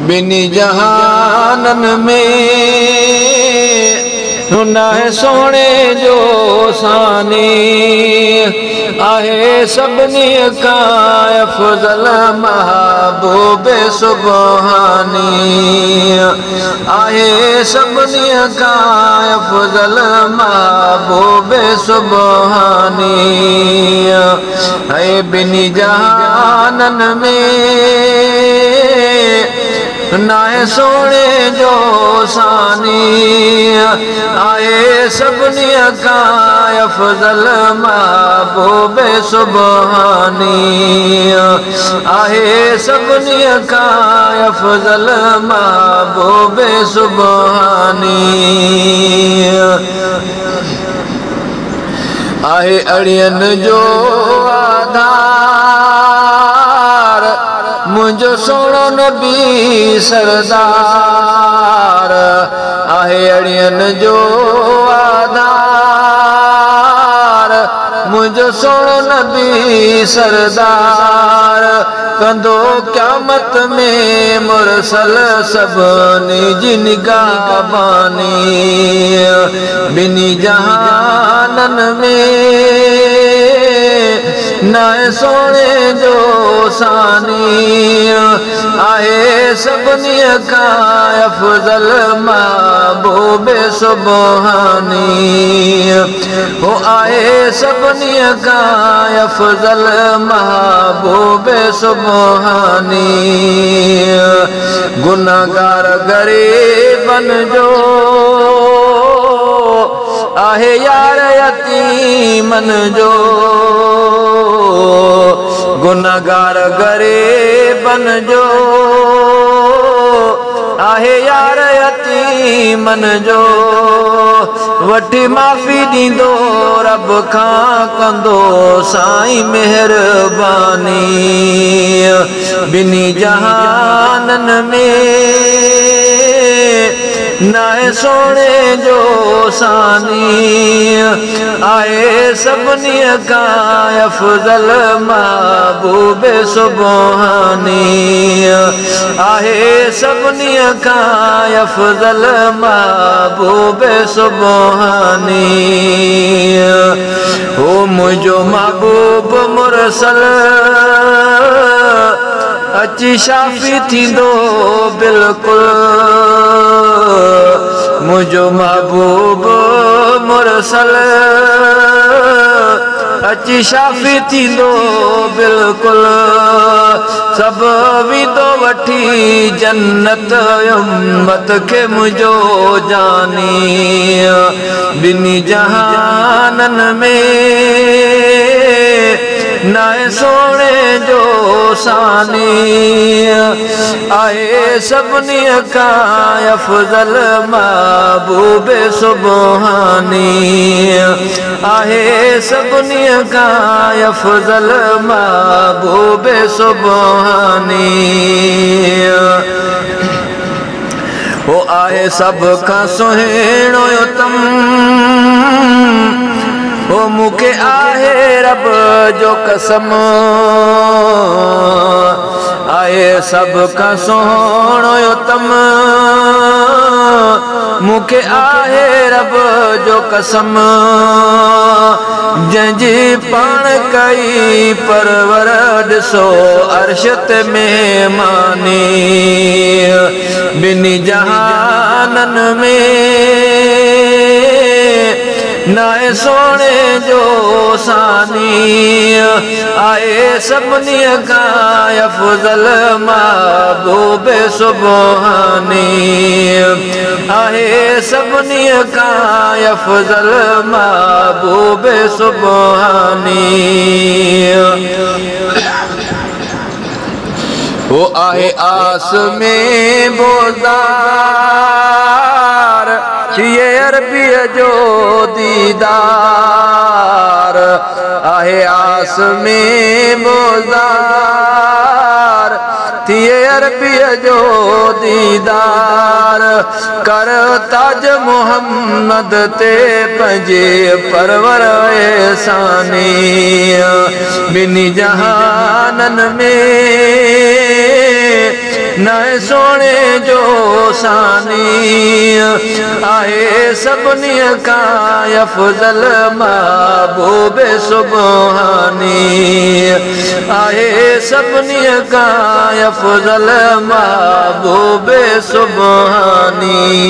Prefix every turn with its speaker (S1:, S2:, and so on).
S1: बिनी जहानन में हुन है सोने जो सानी आहे सभिनी खां अफ़ज़ल महबूब सुबहानी आहे सभिनी खां अफ़ज़ल महबूब सुबहानी है बिनी जहानन में नाए सोने जो सानी आए सभिनी खां अफ़ज़ल महबूब सुबहानी आहे सभिनी खां अफ़ज़ल महबूब सुबहानी आहे अड़ियन जो आधार मुझो सोनो नबी सरदार आहे अड़ियन जो आधार मुझो सोनो नबी सरदार कंदो क़यामत में मुरसल सभिनी जी निगाहबानी बिनी जहानन में नाए सोने जो सानी आहे सभिनी खां अफ़ज़ल महबूब सुबहानी हो आहे सभिनी खां अफ़ज़ल महबूब सुबहानी गुनाहगार गरीबन जो आहे यार यतीमन जो गुनाहगार गरीबन जो आहे यार यतीमन जो वठी माफ़ी दींदो रब खां कंदो साईं मेहरबानी बिनी जहानन में नाए सोने जो सानी आए सभिनी खां अफ़ज़ल महबूब सुबहानी आहे सभिनी खां अफ़ज़ल महबूब सुबहानी हो मुझो महबूब मुरसल अची शाफ़ी थींदो बिल्कुल मुझो महबूब मुरसल अची शाफ़ी थींदो बिल्कुल सब विदो वठी जन्नत उम्मत के मुझो जानी बिनी जहानन में नाए सोने जो सानी आए सभिनी खां अफ़ज़ल महबूब सुबहानी आहे सभिनी खां अफ़ज़ल महबूब सुबहानी हो आहे सब खां सुहिणो तम हो मुखे आहे रब जो कसम आए सब खां सुहिणो तम मुखे आहे रब जो कसम जंहिंजी पाण कई परवर ॾिसो अर्शत मेहमानी बिनी जहानन में नाए सोने जो सानी आए सभिनी खां अफ़ज़ल महबूब सुबहानी आहे सभिनी खां अफ़ज़ल महबूब सुबहानी वो आहे आस में बोलदार ये अरबी जो दीदार आहे आस में बोलदार थिए अरबी जो दीदार कर ताज मोहम्मद ते पंजे परवर एहसानी बिनी जहानन में नए सोने जो सानी आए सबनी का अफजल महबूब सुबहानी आए सबनी का अफजल महबूब सुबहानी